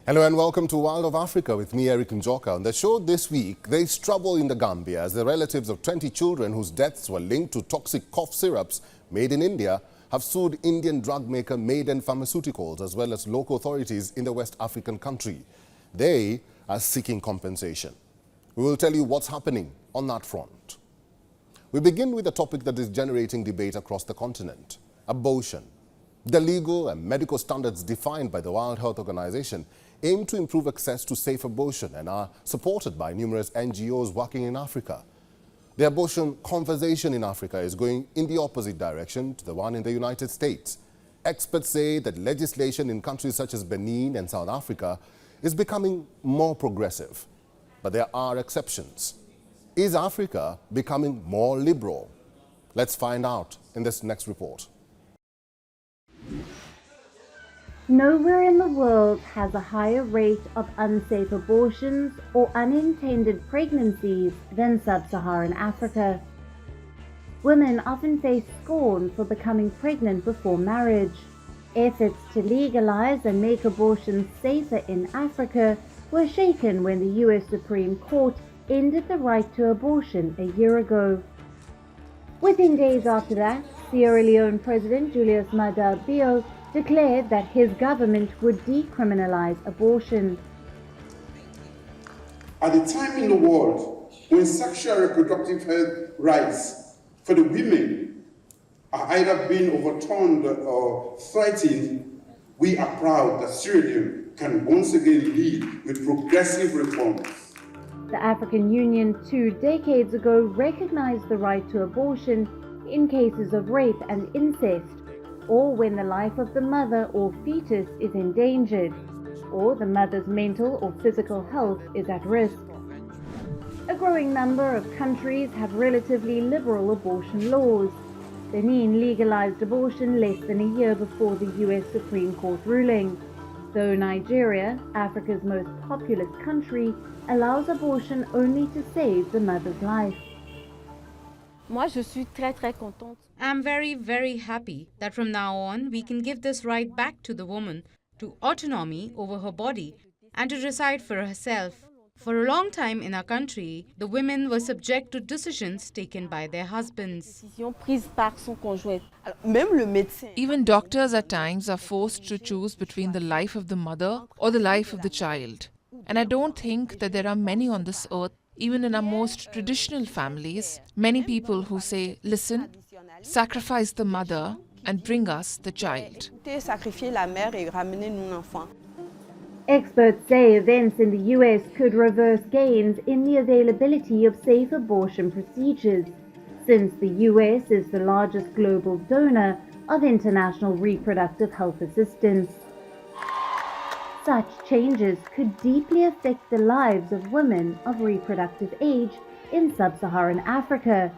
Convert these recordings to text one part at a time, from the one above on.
Hello and welcome to World of Africa with me, Eric Njoka. On the show this week, there is trouble in the Gambia as the relatives of 20 children whose deaths were linked to toxic cough syrups made in India have sued Indian drug maker Maiden Pharmaceuticals as well as local authorities in the West African country. They are seeking compensation. We will tell you what's happening on that front. We begin with a topic that is generating debate across the continent: abortion. The legal and medical standards defined by the World Health Organization aim to improve access to safe abortion and are supported by numerous NGOs working in Africa. The abortion conversation in Africa is going in the opposite direction to the one in the United States. Experts say that legislation in countries such as Benin and South Africa is becoming more progressive. But there are exceptions. Is Africa becoming more liberal? Let's find out in this next report. Nowhere in the world has a higher rate of unsafe abortions or unintended pregnancies than sub-Saharan Africa. Women often face scorn for becoming pregnant before marriage. Efforts to legalize and make abortions safer in Africa were shaken when the US Supreme Court ended the right to abortion a year ago. Within days after that, Sierra Leone President Julius Maada Bio declared that his government would decriminalize abortion. At the time in the world when sexual and reproductive health rights for the women are either being overturned or threatened, we are proud that Sierra Leone can once again lead with progressive reforms. The African Union 2 decades ago recognized the right to abortion in cases of rape and incest, or when the life of the mother or fetus is endangered, or the mother's mental or physical health is at risk. A growing number of countries have relatively liberal abortion laws. Benin legalized abortion less than a year before the US Supreme Court ruling, though Nigeria, Africa's most populous country, allows abortion only to save the mother's life. Moi, je suis très contente. I'm very happy that from now on we can give this right back to the woman to autonomy over her body and to decide for herself. For a long time in our country, the women were subject to decisions taken by their husbands. Even doctors at times are forced to choose between the life of the mother or the life of the child. And I don't think that there are many on this earth, even in our most traditional families, many people who say, listen, sacrifice the mother and bring us the child. Experts say events in the US could reverse gains in the availability of safe abortion procedures, since the US is the largest global donor of international reproductive health assistance. Such changes could deeply affect the lives of women of reproductive age in sub-Saharan Africa,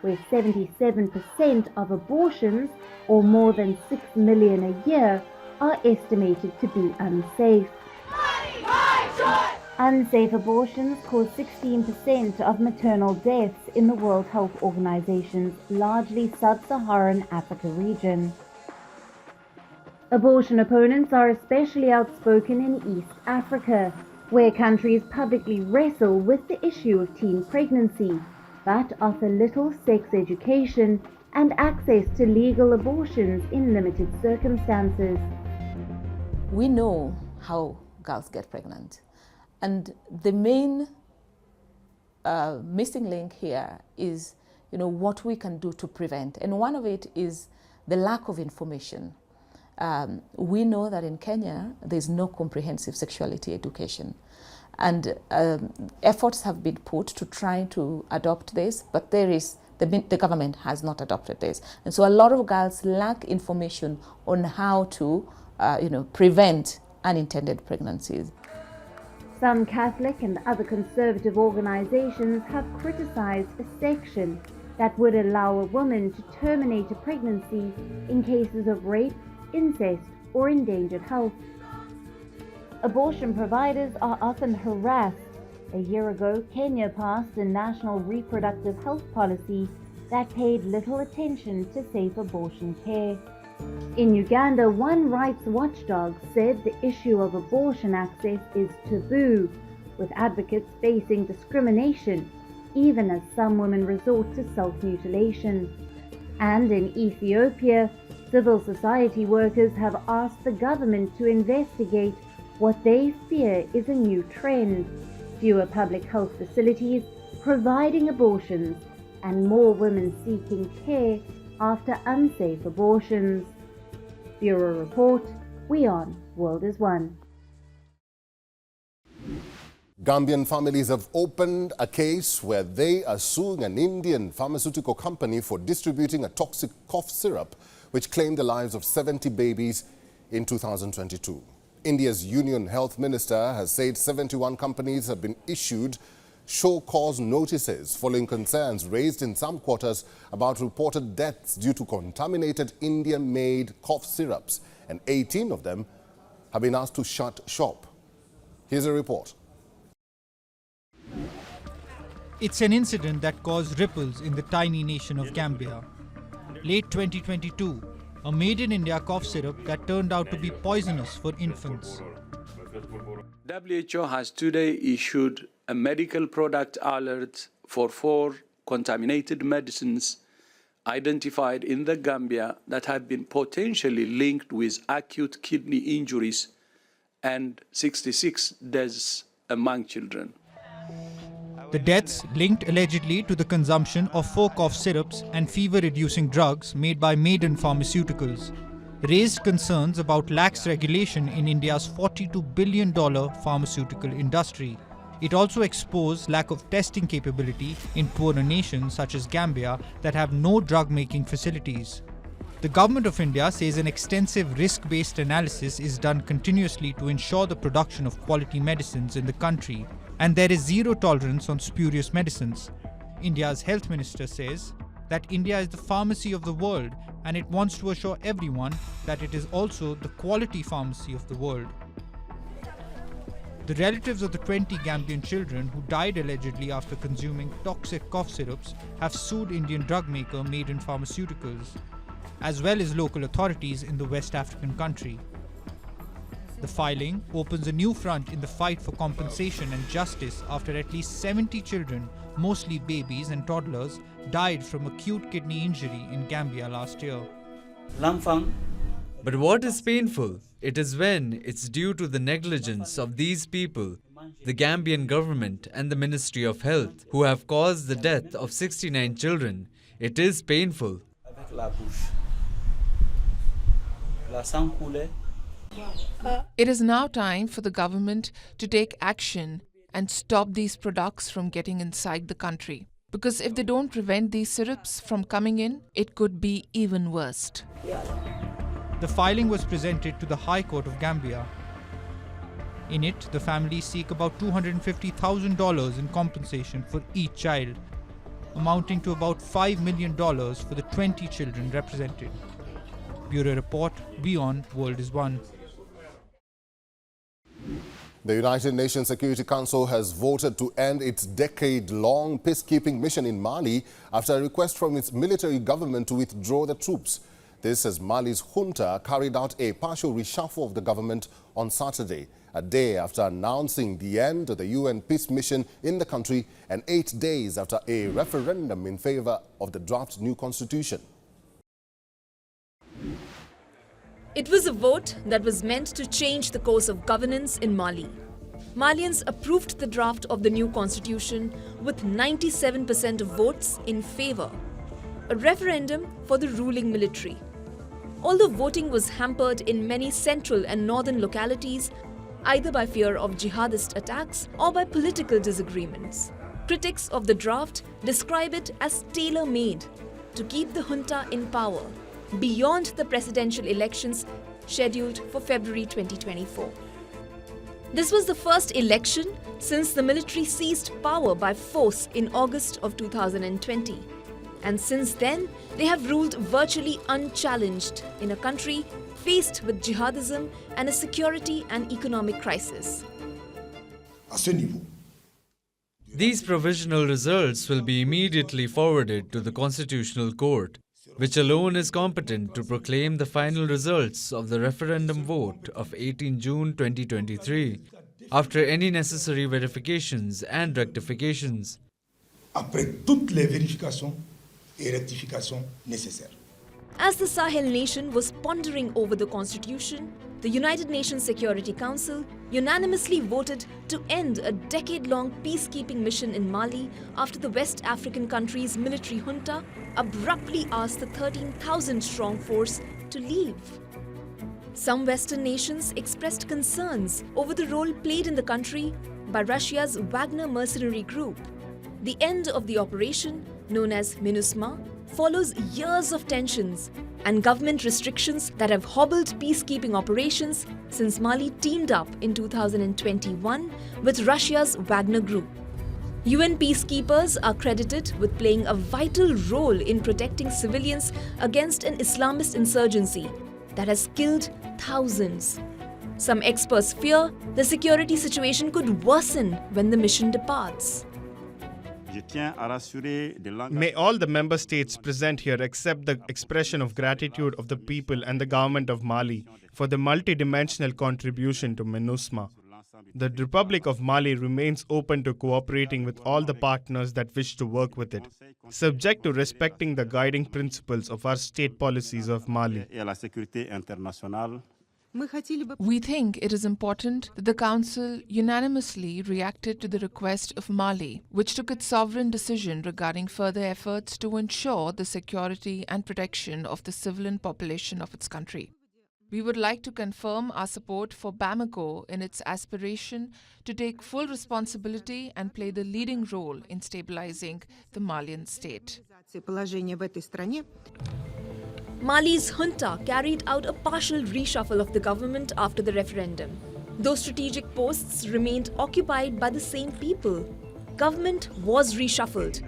where 77% of abortions, or more than 6 million a year, are estimated to be unsafe. Unsafe abortions cause 16% of maternal deaths in the World Health Organization's largely sub-Saharan Africa region. Abortion opponents are especially outspoken in East Africa, where countries publicly wrestle with the issue of teen pregnancy, but offer little sex education and access to legal abortions in limited circumstances. We know how girls get pregnant, and the main missing link here is what we can do to prevent, and one of it is the lack of information. We know that in Kenya there's no comprehensive sexuality education, and efforts have been put to try to adopt this, but the government has not adopted this, and so a lot of girls lack information on how to prevent unintended pregnancies. Some Catholic and other conservative organizations have criticized a section that would allow a woman to terminate a pregnancy in cases of rape, incest, or endangered health. Abortion providers are often harassed. A year ago, Kenya passed a national reproductive health policy that paid little attention to safe abortion care. In Uganda, one rights watchdog said the issue of abortion access is taboo, with advocates facing discrimination, even as some women resort to self-mutilation. And in Ethiopia, civil society workers have asked the government to investigate what they fear is a new trend: fewer public health facilities providing abortions and more women seeking care after unsafe abortions. Bureau Report, WION World is One. Gambian families have opened a case where they are suing an Indian pharmaceutical company for distributing a toxic cough syrup which claimed the lives of 70 babies in 2022. India's Union Health Minister has said 71 companies have been issued show cause notices following concerns raised in some quarters about reported deaths due to contaminated Indian-made cough syrups, and 18 of them have been asked to shut shop. Here's a report. It's an incident that caused ripples in the tiny nation of Gambia. Late 2022, a made-in-India cough syrup that turned out to be poisonous for infants. WHO has today issued a medical product alert for 4 contaminated medicines identified in the Gambia that have been potentially linked with acute kidney injuries and 66 deaths among children. The deaths linked allegedly to the consumption of 4 cough syrups and fever-reducing drugs made by Maiden Pharmaceuticals raised concerns about lax regulation in India's $42 billion pharmaceutical industry. It also exposed lack of testing capability in poorer nations such as Gambia that have no drug-making facilities. The Government of India says an extensive risk-based analysis is done continuously to ensure the production of quality medicines in the country, and there is zero tolerance on spurious medicines. India's health minister says that India is the pharmacy of the world, and it wants to assure everyone that it is also the quality pharmacy of the world. The relatives of the 20 Gambian children who died allegedly after consuming toxic cough syrups have sued Indian drug maker Maiden Pharmaceuticals, as well as local authorities in the West African country. The filing opens a new front in the fight for compensation and justice after at least 70 children, mostly babies and toddlers, died from acute kidney injury in Gambia last year. But what is painful? It is when it's due to the negligence of these people, the Gambian government and the Ministry of Health, who have caused the death of 69 children. It is painful. It is now time for the government to take action and stop these products from getting inside the country. Because if they don't prevent these syrups from coming in, it could be even worse. The filing was presented to the High Court of Gambia. In it, the families seek about $250,000 in compensation for each child, amounting to about $5 million for the 20 children represented. Bureau Report, WION World is One. The United Nations Security Council has voted to end its decade-long peacekeeping mission in Mali after a request from its military government to withdraw the troops. This as Mali's junta carried out a partial reshuffle of the government on Saturday, a day after announcing the end of the UN peace mission in the country and 8 days after a referendum in favor of the draft new constitution. It was a vote that was meant to change the course of governance in Mali. Malians approved the draft of the new constitution with 97% of votes in favor, a referendum for the ruling military. Although voting was hampered in many central and northern localities, either by fear of jihadist attacks or by political disagreements, critics of the draft describe it as tailor-made to keep the junta in power beyond the presidential elections scheduled for February 2024. This was the first election since the military seized power by force in August of 2020. And since then, they have ruled virtually unchallenged in a country faced with jihadism and a security and economic crisis. These provisional results will be immediately forwarded to the Constitutional Court. which alone is competent to proclaim the final results of the referendum vote of 18 June 2023, after any necessary verifications and rectifications. Après toutes les vérifications et rectifications nécessaires. As the Sahel nation was pondering over the constitution, the United Nations Security Council unanimously voted to end a decade-long peacekeeping mission in Mali after the West African country's military junta abruptly asked the 13,000-strong force to leave. Some Western nations expressed concerns over the role played in the country by Russia's Wagner mercenary group. The end of the operation, known as MINUSMA, follows years of tensions and government restrictions that have hobbled peacekeeping operations since Mali teamed up in 2021 with Russia's Wagner Group. UN peacekeepers are credited with playing a vital role in protecting civilians against an Islamist insurgency that has killed thousands. Some experts fear the security situation could worsen when the mission departs. May all the member states present here accept the expression of gratitude of the people and the government of Mali for the multidimensional contribution to MINUSMA. The Republic of Mali remains open to cooperating with all the partners that wish to work with it, subject to respecting the guiding principles of our state policies of Mali. We think it is important that the Council unanimously reacted to the request of Mali, which took its sovereign decision regarding further efforts to ensure the security and protection of the civilian population of its country. We would like to confirm our support for Bamako in its aspiration to take full responsibility and play the leading role in stabilizing the Malian state. Mali's junta carried out a partial reshuffle of the government after the referendum. Though strategic posts remained occupied by the same people, government was reshuffled,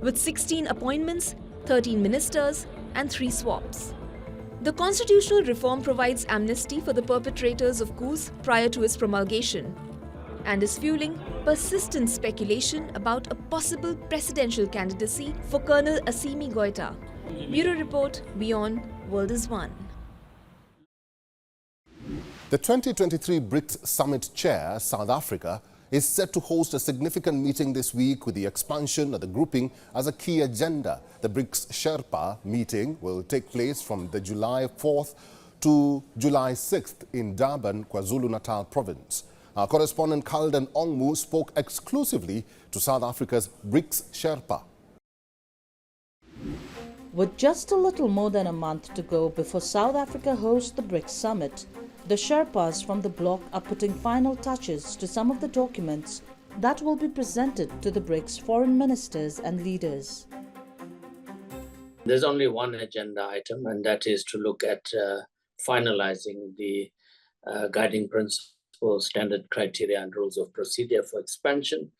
with 16 appointments, 13 ministers, and 3 swaps. The constitutional reform provides amnesty for the perpetrators of coups prior to its promulgation, and is fueling persistent speculation about a possible presidential candidacy for Colonel Assimi Goïta. Bureau Report, WION World is One. The 2023 Brics Summit Chair, South Africa, is set to host a significant meeting this week with the expansion of the grouping as a key agenda. The Brics Sherpa meeting will take place from the July 4th to July 6th in Durban, KwaZulu-Natal province. Our correspondent Kalden Ongmu spoke exclusively to South Africa's Brics Sherpa. With just a little more than a month to go before South Africa hosts the Brics Summit, the Sherpas from the bloc are putting final touches to some of the documents that will be presented to the Brics foreign ministers and leaders. There's only one agenda item, and that is to look at finalizing the guiding principles, standard criteria and rules of procedure for expansion,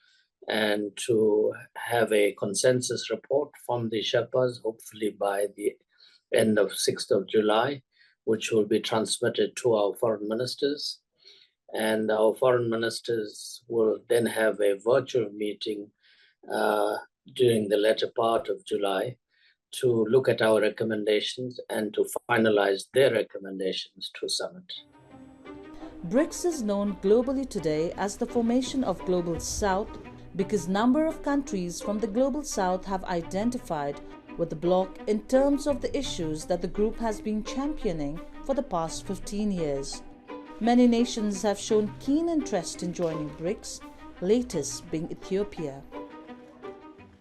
and to have a consensus report from the Sherpas, hopefully by the end of 6th of July, which will be transmitted to our foreign ministers. And our foreign ministers will then have a virtual meeting during the latter part of July to look at our recommendations and to finalize their recommendations to summit. Brics is known globally today as the formation of Global South because number of countries from the Global South have identified with the bloc in terms of the issues that the group has been championing for the past 15 years. Many nations have shown keen interest in joining Brics, latest being Ethiopia.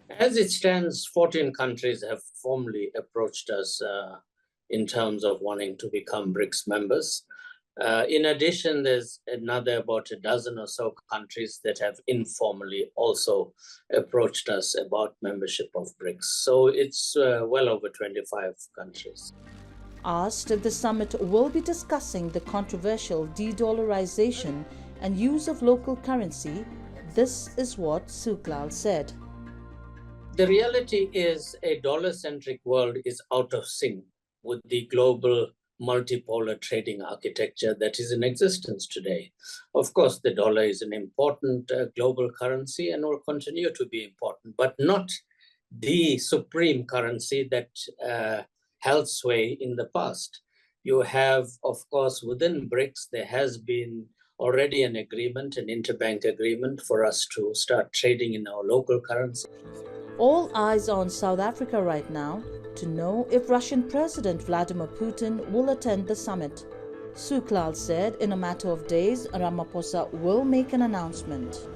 As it stands, 14 countries have formally approached us in terms of wanting to become Brics members. In addition, there's another about a dozen or so countries that have informally also approached us about membership of Brics. So it's well over 25 countries. Asked if the summit will be discussing the controversial de-dollarization and use of local currency, this is what Suklal said. The reality is a dollar-centric world is out of sync with the global multipolar trading architecture that is in existence today. Of course, the dollar is an important global currency and will continue to be important, but not the supreme currency that held sway in the past. You have, of course, within Brics, there has been already an agreement, an interbank agreement for us to start trading in our local currency. All eyes are on South Africa right now to know if Russian President Vladimir Putin will attend the summit. Suklal said in a matter of days, Ramaphosa will make an announcement.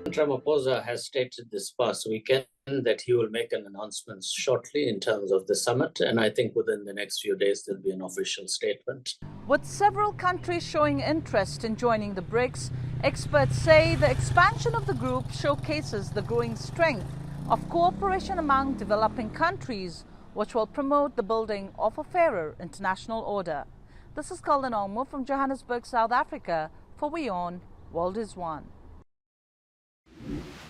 Ramaphosa has stated this past weekend that he will make an announcement shortly in terms of the summit, and I think within the next few days there'll be an official statement. With several countries showing interest in joining the BRICS, experts say the expansion of the group showcases the growing strength of cooperation among developing countries, which will promote the building of a fairer international order. This is Kaldan Ongmo from Johannesburg, South Africa for WION World is One.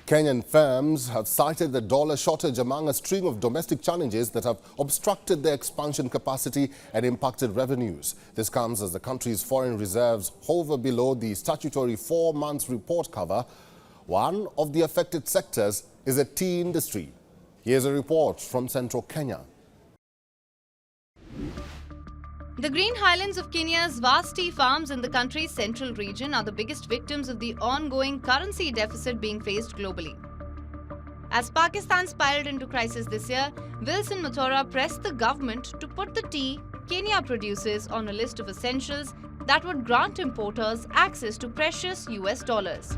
Kenyan firms have cited the dollar shortage among a string of domestic challenges that have obstructed their expansion capacity and impacted revenues. This comes as the country's foreign reserves hover below the statutory 4 months report cover. One of the affected sectors is the tea industry. Here's a report from central Kenya. The green highlands of Kenya's vast tea farms in the country's central region are the biggest victims of the ongoing currency deficit being faced globally. As Pakistan spiraled into crisis this year, Wilson Mathura pressed the government to put the tea Kenya produces on a list of essentials that would grant importers access to precious US dollars.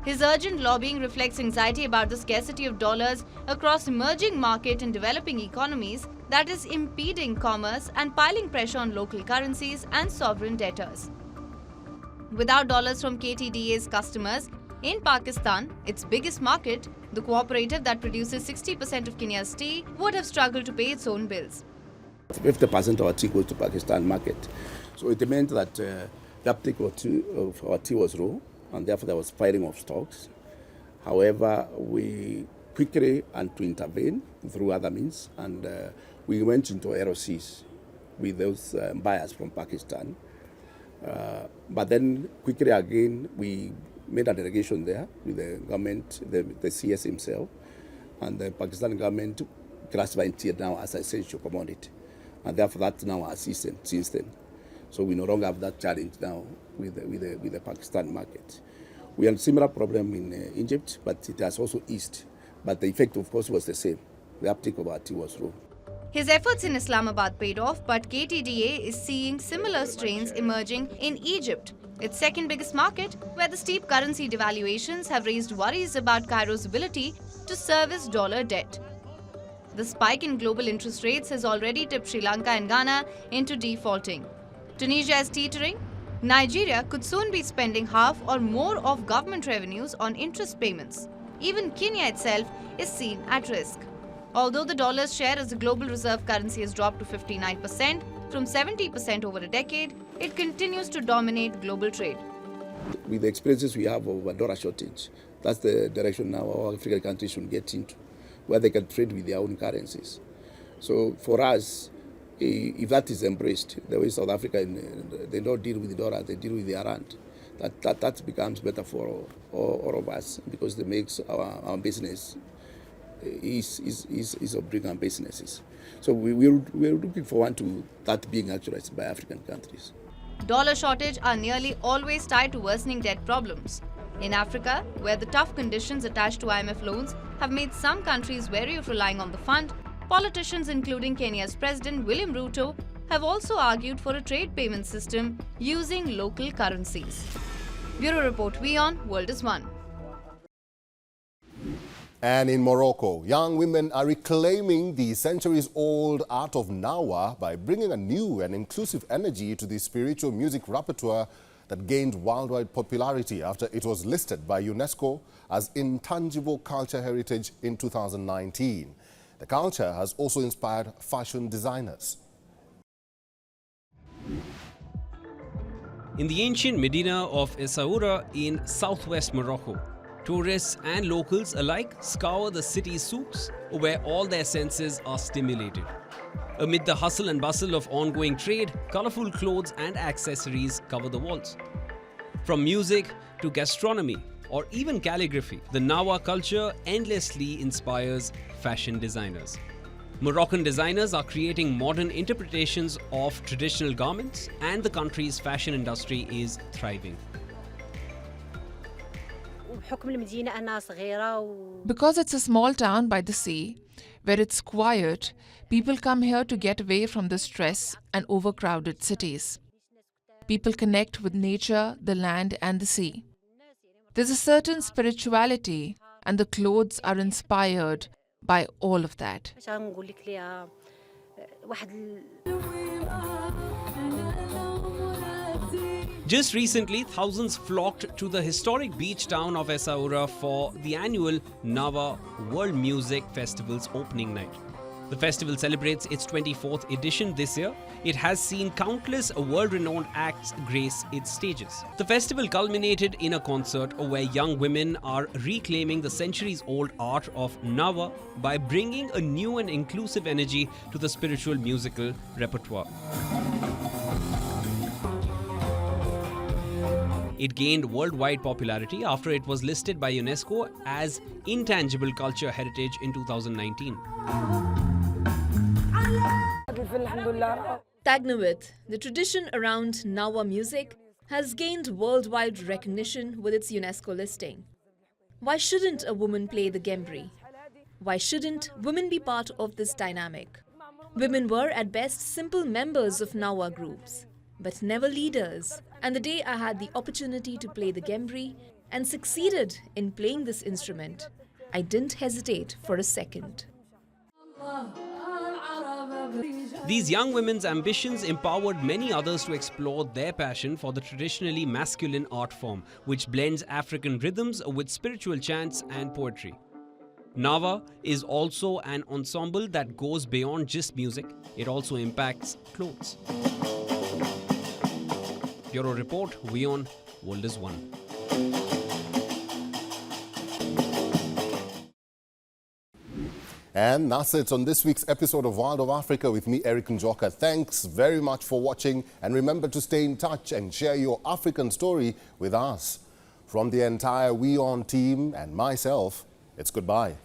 His urgent lobbying reflects anxiety about the scarcity of dollars across emerging market and developing economies that is impeding commerce and piling pressure on local currencies and sovereign debtors. Without dollars from KTDA's customers, in Pakistan, its biggest market, the cooperative that produces 60% of Kenya's tea would have struggled to pay its own bills. 50% of our tea goes to Pakistan market. So it meant that the uptake of our tea was low, and therefore there was firing of stocks. However, we quickly had to intervene through other means, and we went into ROCs with those buyers from Pakistan. But then quickly again, we made a delegation there with the government, the CS himself, and the Pakistan government classified tea now as an essential commodity. And therefore that's now our system since then. So we no longer have that challenge now with the Pakistan market. We had a similar problem in Egypt, but it has also eased. But the effect, of course, was the same. The uptake of our tea was low. His efforts in Islamabad paid off, but KTDA is seeing similar strains emerging in Egypt, its second biggest market, where the steep currency devaluations have raised worries about Cairo's ability to service dollar debt. The spike in global interest rates has already tipped Sri Lanka and Ghana into defaulting. Tunisia is teetering. Nigeria could soon be spending half or more of government revenues on interest payments. Even Kenya itself is seen at risk. Although the dollar's share as a global reserve currency has dropped to 59% from 70% over a decade, it continues to dominate global trade. With the experiences we have of a dollar shortage, that's the direction now our African countries should get into, where they can trade with their own currencies. So for us, if that is embraced, the way South Africa, they don't deal with the dollar, they deal with their rand. That becomes better for all of us, because it makes our business is of bigger businesses. So we're looking forward to that being actualized by African countries. Dollar shortage are nearly always tied to worsening debt problems. In Africa, where the tough conditions attached to IMF loans have made some countries wary of relying on the fund, politicians including Kenya's President William Ruto have also argued for a trade payment system using local currencies. Bureau Report, WION World is One. And in Morocco, young women are reclaiming the centuries-old art of Nawa by bringing a new and inclusive energy to the spiritual music repertoire that gained worldwide popularity after it was listed by UNESCO as intangible culture heritage in 2019. The culture has also inspired fashion designers. In the ancient Medina of Essaouira in southwest Morocco, tourists and locals alike scour the city's souks, where all their senses are stimulated. Amid the hustle and bustle of ongoing trade, colorful clothes and accessories cover the walls. From music to gastronomy or even calligraphy, the Nawa culture endlessly inspires fashion designers. Moroccan designers are creating modern interpretations of traditional garments, and the country's fashion industry is thriving. Because it's a small town by the sea, where it's quiet, people come here to get away from the stress and overcrowded cities. People connect with nature, the land, and the sea. There's a certain spirituality, and the clothes are inspired by all of that. Just recently, thousands flocked to the historic beach town of Essaouira for the annual Nawa World Music Festival's opening night. The festival celebrates its 24th edition this year. It has seen countless world-renowned acts grace its stages. The festival culminated in a concert where young women are reclaiming the centuries-old art of Nawa by bringing a new and inclusive energy to the spiritual musical repertoire. It gained worldwide popularity after it was listed by UNESCO as Intangible Culture Heritage in 2019. Tagnawith, the tradition around Nawa music, has gained worldwide recognition with its UNESCO listing. Why shouldn't a woman play the gembri? Why shouldn't women be part of this dynamic? Women were at best simple members of Nawa groups, but never leaders. And the day I had the opportunity to play the gembri and succeeded in playing this instrument, I didn't hesitate for a second. These young women's ambitions empowered many others to explore their passion for the traditionally masculine art form, which blends African rhythms with spiritual chants and poetry. Nawa is also an ensemble that goes beyond just music. It also impacts clothes. Bureau Report, WION, World is One. And that's it on this week's episode of Wild of Africa with me, Eric Njoka. Thanks very much for watching, and remember to stay in touch and share your African story with us. From the entire WION team and myself, it's goodbye.